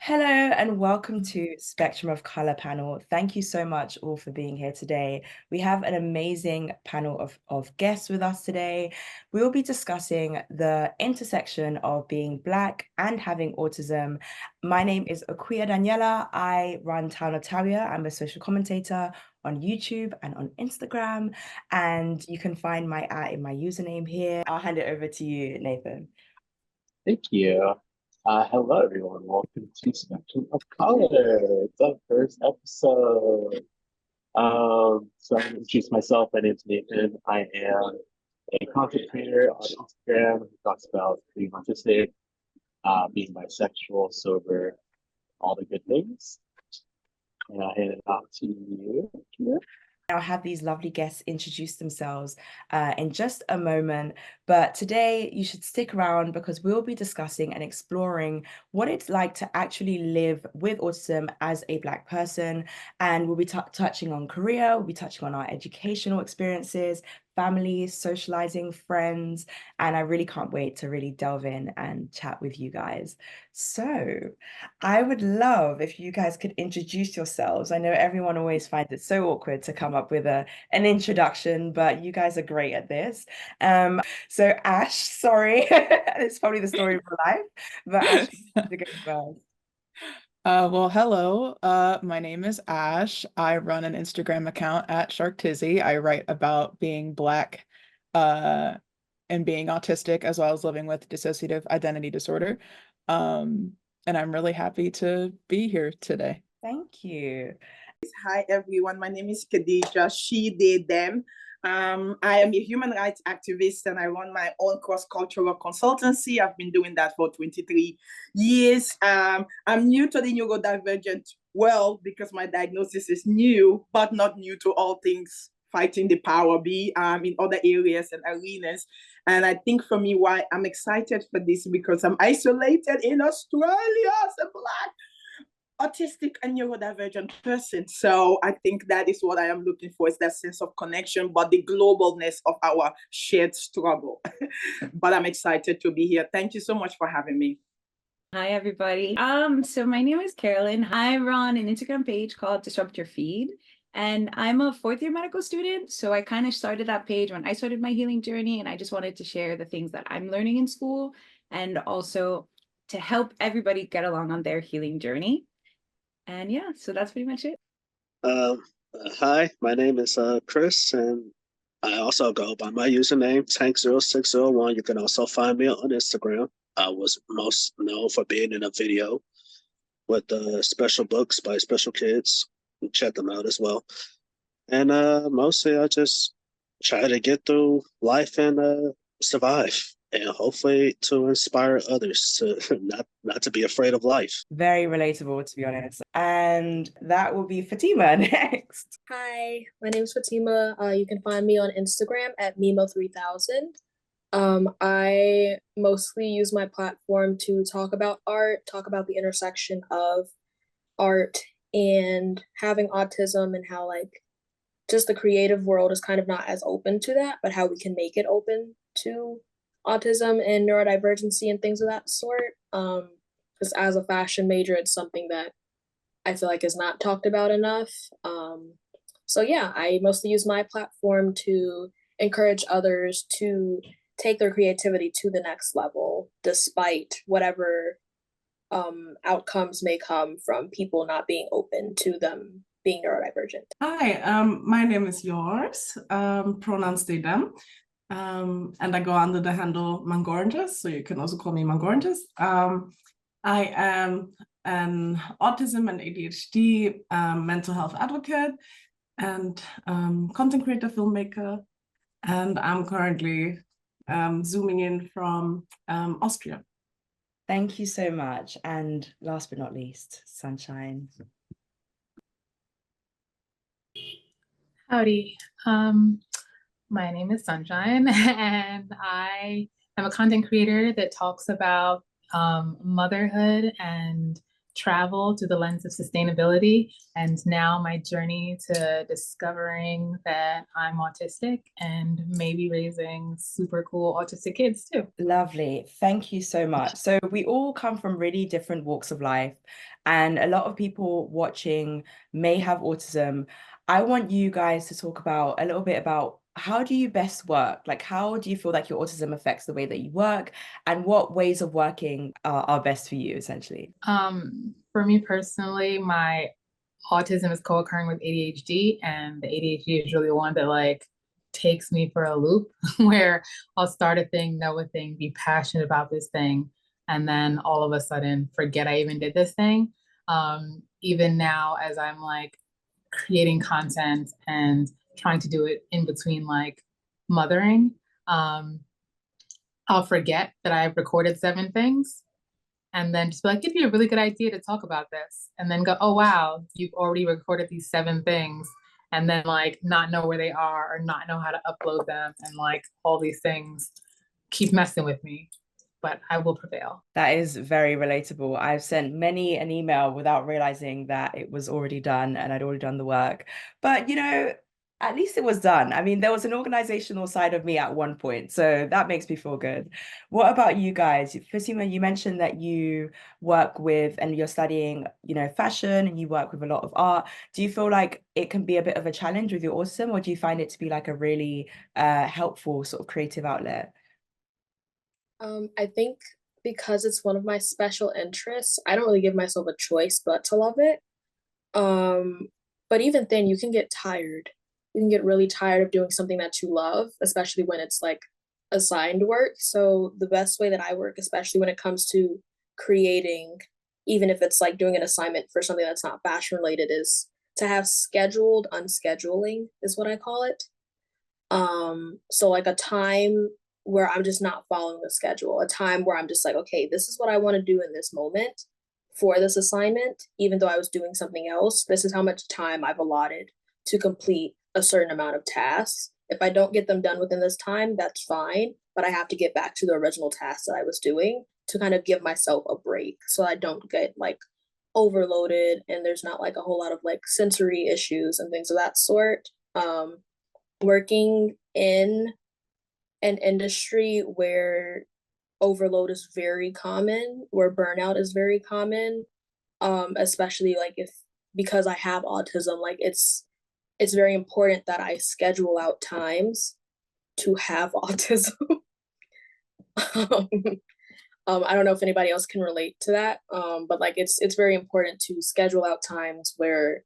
Hello and welcome to Spectrum of Color panel. Thank you so much all for being here today. We have an amazing panel of guests with us today. We will be discussing the intersection of being Black and having autism. My name is Akuya Daniela. I run Town of Tawiah. I'm a social commentator on YouTube and on Instagram. And you can find my in my username here. I'll hand it over to you, Nathan. Thank you. Hello, everyone. Welcome to Spectrum of Color. It's our first episode. So I'm going to introduce myself. My name's Nathan. I am a content creator on Instagram who talks about being autistic, being bisexual, sober, all the good things. And I'll hand it off to you. I'll have these lovely guests introduce themselves in just a moment. But today you should stick around because we'll be discussing and exploring what it's like to actually live with autism as a Black person. And we'll be touching on career, we'll be touching on our educational experiences, families, socializing, friends. And I really can't wait to really delve in and chat with you guys. So I would love if you guys could introduce yourselves. I know everyone always finds it so awkward to come up with an introduction, but you guys are great at this. So Ash, sorry, it's probably the story of your life, but Ash, to go first. Well, hello. My name is Ash. I run an Instagram account at Shark Tizzy. I write about being Black and being autistic, as well as living with dissociative identity disorder. And I'm really happy to be here today. Thank you. Hi, everyone. My name is Khadija, she, they, them. I am a human rights activist and I run my own cross-cultural consultancy. I've been doing that for 23 years. I'm new to the neurodivergent world because my diagnosis is new, but not new to all things fighting the power be in other areas and arenas. And I think for me, why I'm excited for this, because I'm isolated in Australia as a Black autistic and neurodivergent person. So I think that is what I am looking for, is that sense of connection, but the globalness of our shared struggle. But I'm excited to be here. Thank you so much for having me. Hi, everybody. So my name is Carolyn. I run an Instagram page called Disrupt Your Feed, and I'm a fourth-year medical student. So I kind of started that page when I started my healing journey, and I just wanted to share the things that I'm learning in school and also to help everybody get along on their healing journey. And yeah, so that's pretty much it. Hi, my name is Chris, and I also go by my username, Tank0601. You can also find me on Instagram. I was most known for being in a video with special books by special kids. Check them out as well. And mostly I just try to get through life and survive, and hopefully to inspire others to not to be afraid of life. Very relatable, to be honest. And that will be Fatima next. Hi, my name is Fatima. You can find me on Instagram at Mimo3000. I mostly use my platform to talk about art, talk about the intersection of art and having autism, and how just the creative world is kind of not as open to that, but how we can make it open to autism and neurodivergency and things of that sort. Because as a fashion major, it's something that I feel like is not talked about enough. So yeah, I mostly use my platform to encourage others to take their creativity to the next level, despite whatever outcomes may come from people not being open to them being neurodivergent. Hi, my name is Yours, pronouns they, them, and I go under the handle Mangoranges, so you can also call me Mangoranges. I am an autism and ADHD mental health advocate and content creator, filmmaker, and I'm currently zooming in from Austria. Thank you so much. And last but not least, Sunshine. Howdy. My name is Sunshine, and I am a content creator that talks about motherhood and travel through the lens of sustainability, and now my journey to discovering that I'm autistic and maybe raising super cool autistic kids too. Lovely. Thank you so much. So we all come from really different walks of life, and a lot of people watching may have autism. I want you guys to talk about a little bit about how do you best work? Like, how do you feel like your autism affects the way that you work, and what ways of working are best for you, essentially? For me personally, my autism is co-occurring with ADHD, and the ADHD is really one that like takes me for a loop where I'll start a thing, know a thing, be passionate about this thing, and then all of a sudden forget I even did this thing. Even now, as I'm like creating content and trying to do it in between like mothering, I'll forget that I've recorded 7 things and then just be like, it'd be a really good idea to talk about this. And then go, oh, wow, you've already recorded these 7 things. And then like not know where they are or not know how to upload them. And like all these things keep messing with me, but I will prevail. That is very relatable. I've sent many an email without realizing that it was already done and I'd already done the work. But, you know, at least it was done. I mean, there was an organizational side of me at one point, so that makes me feel good. What about you guys? Fatima, you mentioned that you work with and you're studying, you know, fashion and you work with a lot of art. Do you feel like it can be a bit of a challenge with your autism, or do you find it to be like a really helpful sort of creative outlet? I think because it's one of my special interests, I don't really give myself a choice but to love it. But even then, you can get tired. You can get really tired of doing something that you love, especially when it's like assigned work. So the best way that I work, especially when it comes to creating, even if it's like doing an assignment for something that's not fashion related, is to have scheduled unscheduling is what I call it. So like a time where I'm just not following the schedule, a time where I'm just like, okay, this is what I want to do in this moment for this assignment, even though I was doing something else. This is how much time I've allotted to complete a certain amount of tasks. If I don't get them done within this time, that's fine, but I have to get back to the original task that I was doing to kind of give myself a break so I don't get like overloaded and there's not like a whole lot of like sensory issues and things of that sort. Working in an industry where overload is very common, where burnout is very common, especially like because I have autism, like it's very important that I schedule out times to have autism. I don't know if anybody else can relate to that, but like it's very important to schedule out times where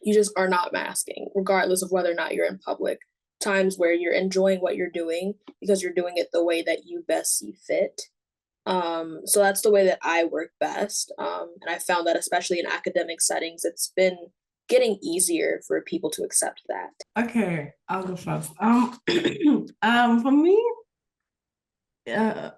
you just are not masking, regardless of whether or not you're in public. Times where you're enjoying what you're doing because you're doing it the way that you best see fit. So that's the way that I work best. And I found that especially in academic settings, it's been getting easier for people to accept that. Okay, I'll go first. For me, my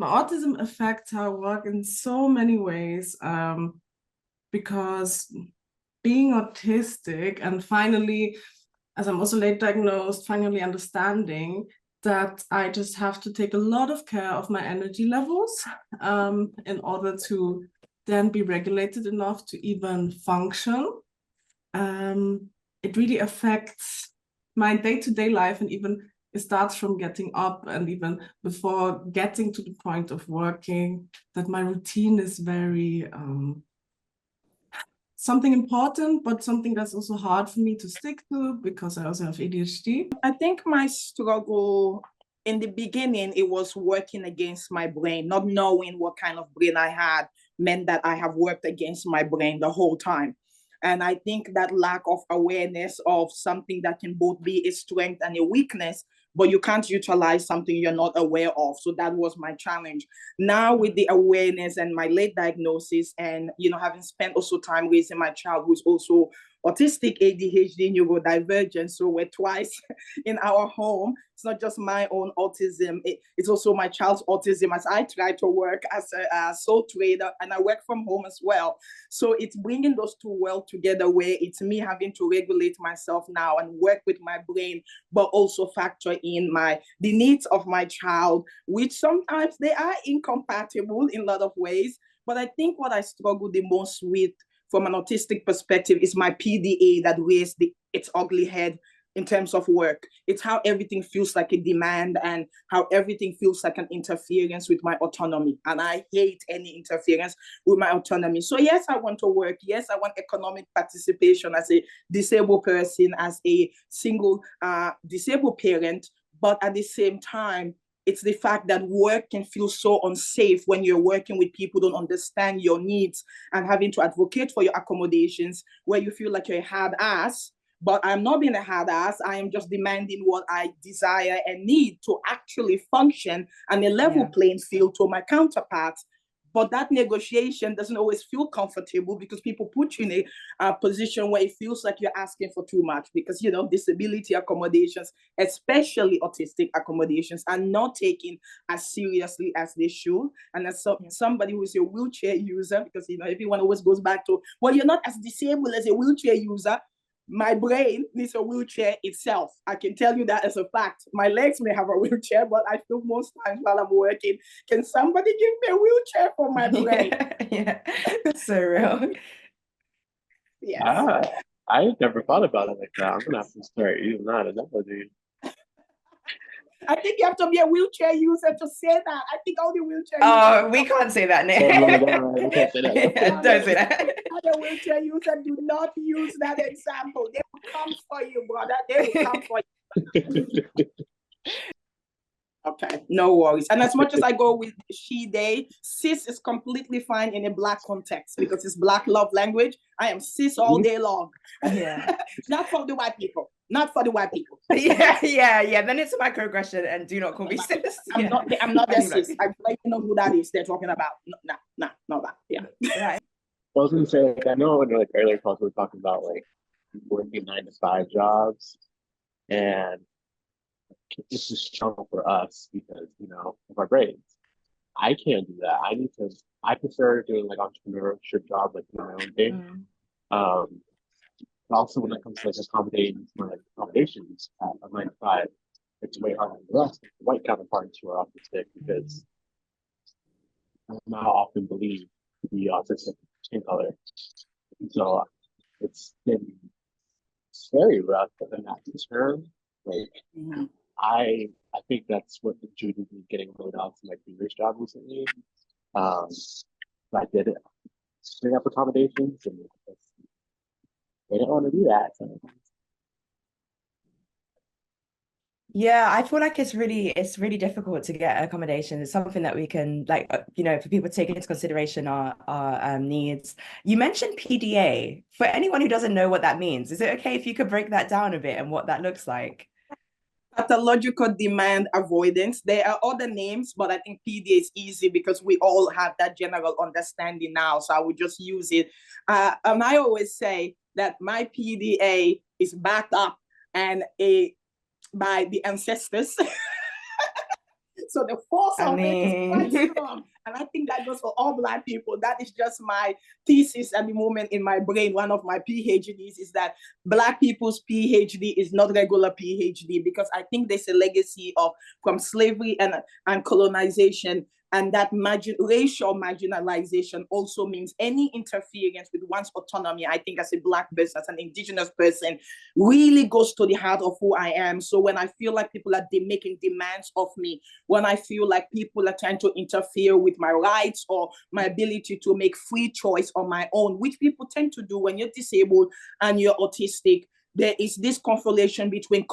autism affects how I work in so many ways. Because being autistic and finally, as I'm also late diagnosed, finally understanding that I just have to take a lot of care of my energy levels in order to then be regulated enough to even function. It really affects my day-to-day life, and even it starts from getting up and even before getting to the point of working, that my routine is very something important, but something that's also hard for me to stick to because I also have ADHD. I think my struggle in the beginning, it was working against my brain, not knowing what kind of brain I had meant that I have worked against my brain the whole time. And I think that lack of awareness of something that can both be a strength and a weakness, but you can't utilize something you're not aware of. So that was my challenge. Now with the awareness and my late diagnosis and, you know, having spent also time raising my child who's also autistic, ADHD, neurodivergent. So we're twice in our home. It's not just my own autism. It's also my child's autism as I try to work as a sole trader and I work from home as well. So it's bringing those two worlds together where it's me having to regulate myself now and work with my brain, but also factor in the needs of my child, which sometimes they are incompatible in a lot of ways. But I think what I struggle the most with from an autistic perspective is my PDA that raised its ugly head in terms of work. It's how everything feels like a demand and how everything feels like an interference with my autonomy. And I hate any interference with my autonomy. So yes, I want to work. Yes, I want economic participation as a disabled person, as a single disabled parent. But at the same time, it's the fact that work can feel so unsafe when you're working with people who don't understand your needs and having to advocate for your accommodations, where you feel like you're a hard ass. But I'm not being a hard ass. I am just demanding what I desire and need to actually function on a level playing field to my counterparts. But that negotiation doesn't always feel comfortable because people put you in a position where it feels like you're asking for too much because, you know, disability accommodations, especially autistic accommodations, are not taken as seriously as they should. And as somebody who is a wheelchair user, because, you know, everyone always goes back to, well, you're not as disabled as a wheelchair user. My brain needs a wheelchair itself. I can tell you that as a fact. My legs may have a wheelchair, but I feel most times while I'm working, can somebody give me a wheelchair for my brain? Yeah, so real. Yes. I never thought about it like that. I'm gonna have to start using that analogy. I think you have to be a wheelchair user to say that. I think only wheelchair users. Oh, we can't say that, Nick. We can't say that. Yeah, don't say that. Other wheelchair users do not use that example. They will come for you, brother. They will come for you. Okay, no worries. And as much as I go with she, they, cis is completely fine in a Black context because it's Black love language. I am cis all day long. Yeah. Not for the white people. Not for the white people. Yeah. Then it's a microaggression and do not call me cis. I'm not a cis. I don't know who that is they're talking about. No, not that. Yeah. Right. I was gonna say, like, I know in like earlier talks we were talking about like working 9-to-5 jobs, and it's just struggle for us because, you know, of our brains. I can't do that. I prefer doing like entrepreneurship jobs, like my own thing. But also when it comes to like accommodating my accommodations at a 9-to-5, it's way harder for us, the white counterparts who are autistic, because I'm not often believed to be autistic skin color. So it's been very rough, but then that term, like, I think that's what contributed to me getting laid off from my previous job recently. I did it, bring up accommodations, and they didn't want to do that. So. Yeah, I feel like it's really difficult to get accommodation. It's something that we can, like, you know, for people to take into consideration our needs. You mentioned PDA. For anyone who doesn't know what that means, is it okay if you could break that down a bit and what that looks like? Pathological demand avoidance. There are other names, but I think PDA is easy because we all have that general understanding now. So I would just use it. And I always say that my PDA is backed up and by the ancestors. So the force of it is quite strong. And I think that goes for all Black people. That is just my thesis at the moment in my brain. One of my PhDs is that Black people's PhD is not regular PhD, because I think there's a legacy from slavery and colonization. And that racial marginalization also means any interference with one's autonomy, I think as a Black person, as an Indigenous person, really goes to the heart of who I am. So when I feel like people are making demands of me, when I feel like people are trying to interfere with my rights or my ability to make free choice on my own, which people tend to do when you're disabled and you're autistic, there is this correlation between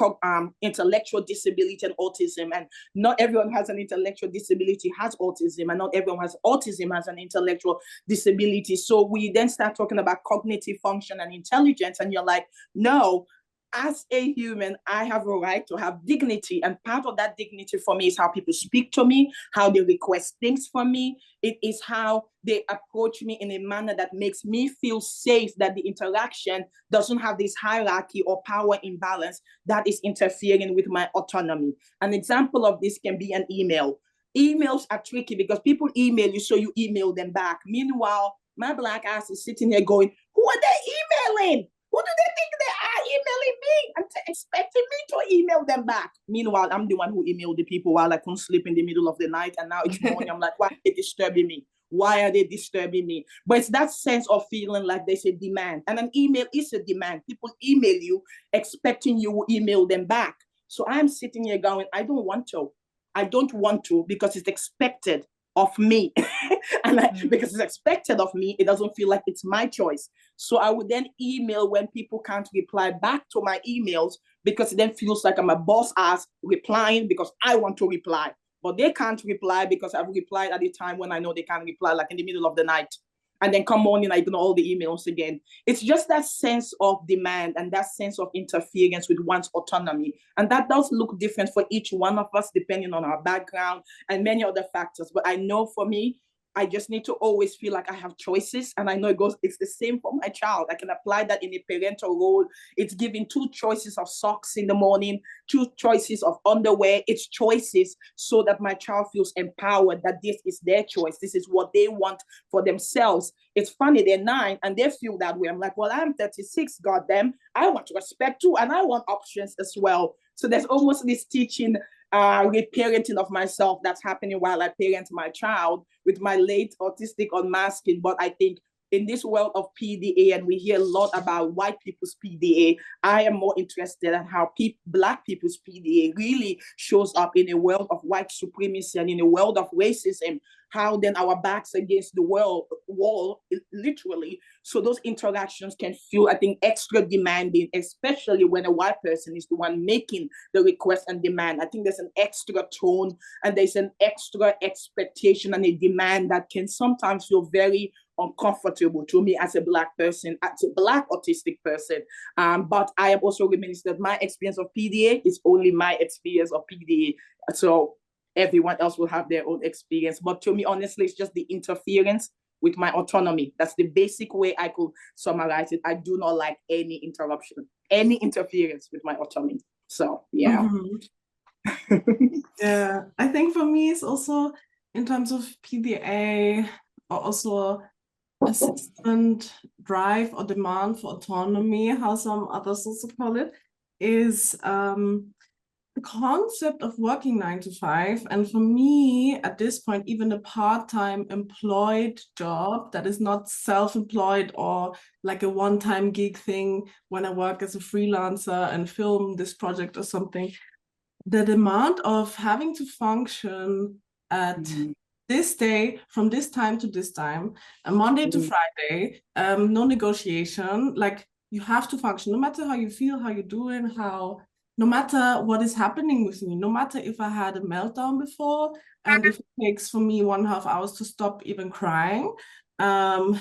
intellectual disability and autism. And not everyone has an intellectual disability has autism, and not everyone has autism has an intellectual disability. So we then start talking about cognitive function and intelligence, and you're like, no, as a human, I have a right to have dignity. And part of that dignity for me is how people speak to me, how they request things from me. It is how they approach me in a manner that makes me feel safe, that the interaction doesn't have this hierarchy or power imbalance that is interfering with my autonomy. An example of this can be an email. Emails are tricky because people email you, so you email them back. Meanwhile, my Black ass is sitting here going, who are they emailing? Who do they think they are emailing me and expecting me to email them back? Meanwhile, I'm the one who emailed the people while I couldn't sleep in the middle of the night. And now it's morning. I'm like, why are they disturbing me? Why are they disturbing me? But it's that sense of feeling like there's a demand. And an email is a demand. People email you expecting you will email them back. So I'm sitting here going, I don't want to. I don't want to because it's expected of me. Because it's expected of me, it doesn't feel like it's my choice. So I would then email when people can't reply back to my emails because it then feels like I'm a boss ass replying because I want to reply. But they can't reply because I've replied at a time when I know they can't reply, like in the middle of the night. And then come morning, I ignore all the emails again. It's just that sense of demand and that sense of interference with one's autonomy. And that does look different for each one of us, depending on our background and many other factors. But I know for me, I just need to always feel like I have choices. And I know it's the same for my child. I can apply that in a parental role. It's giving 2 choices of socks in the morning, 2 choices of underwear. It's choices so that my child feels empowered that this is their choice. This is what they want for themselves. It's funny, they're 9 and they feel that way. I'm like, well, I'm 36, goddamn. I want to respect too, and I want options as well. So there's almost this teaching reparenting of myself that's happening while I parent my child with my late autistic unmasking. But I think in this world of PDA, and we hear a lot about white people's PDA, I am more interested in how Black people's PDA really shows up in a world of white supremacy and in a world of racism, how then our backs against the wall, literally. So those interactions can feel, I think, extra demanding, especially when a white person is the one making the request and demand. I think there's an extra tone and there's an extra expectation and a demand that can sometimes feel very uncomfortable to me as a Black person, as a Black autistic person. But I am also reminiscent that my experience of PDA is only my experience of PDA. So everyone else will have their own experience. But to me, honestly, it's just the interference with my autonomy. That's the basic way I could summarize it. I do not like any interruption, any interference with my autonomy. So, yeah. Yeah, I think for me, it's also in terms of PDA, or also assistant drive or demand for autonomy, how some others also call it, is the concept of working 9 to 5. And for me, at this point, even a part-time employed job that is not self-employed or like a one-time gig thing when I work as a freelancer and film this project or something, the demand of having to function at this day, from this time to this time, Monday to Friday, no negotiation, like you have to function no matter how you feel, how you're doing, no matter what is happening with me, no matter if I had a meltdown before, and if it takes for me 1.5 hours to stop even crying, and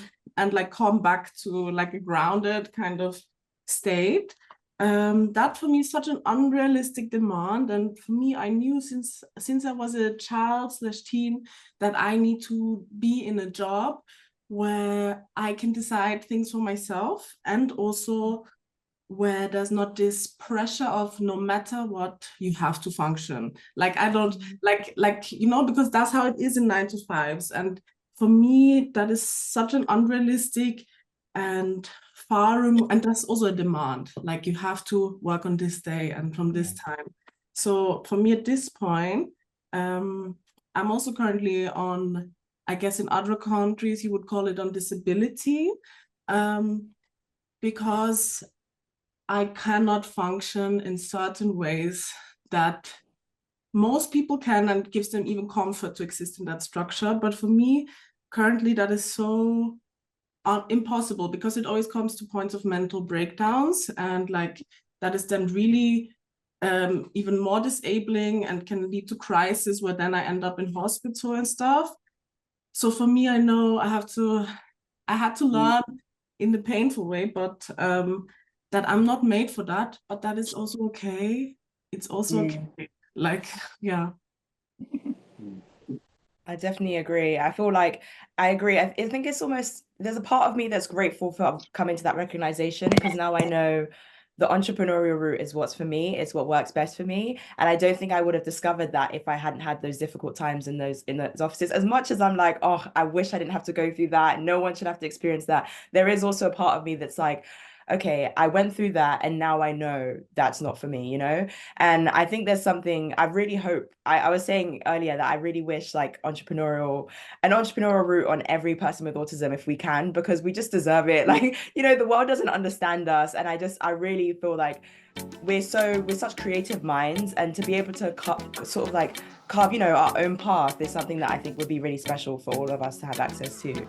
like come back to like a grounded kind of state. That for me is such an unrealistic demand. And for me, I knew since I was a child/teen that I need to be in a job where I can decide things for myself, and also where there's not this pressure of no matter what you have to function. Like I don't like because that's how it is in 9 to 5s. And for me, that is such an unrealistic and and that's also a demand. Like you have to work on this day and from this time. So for me at this point, I'm also currently on, I guess in other countries you would call it on disability, because I cannot function in certain ways that most people can, and gives them even comfort to exist in that structure. But for me, currently, that is so impossible, because it always comes to points of mental breakdowns, and like that is then really even more disabling and can lead to crisis where then I end up in hospital and stuff. So for me, I know I had to learn in the painful way, but that I'm not made for that, but that is also okay. It's also okay. Like, yeah. I definitely agree. I feel like I agree. I think it's almost, there's a part of me that's grateful for coming to that recognition, because now I know the entrepreneurial route is what's for me. It's what works best for me. And I don't think I would have discovered that if I hadn't had those difficult times in those offices. As much as I'm like, oh, I wish I didn't have to go through that. No one should have to experience that. There is also a part of me that's like, okay, I went through that and now I know that's not for me, you know? And I think there's something I really hope, I was saying earlier that I really wish like an entrepreneurial route on every person with autism if we can, because we just deserve it. Like, you know, the world doesn't understand us. And I really feel like we're such creative minds, and to be able to sort of like carve, you know, our own path is something that I think would be really special for all of us to have access to.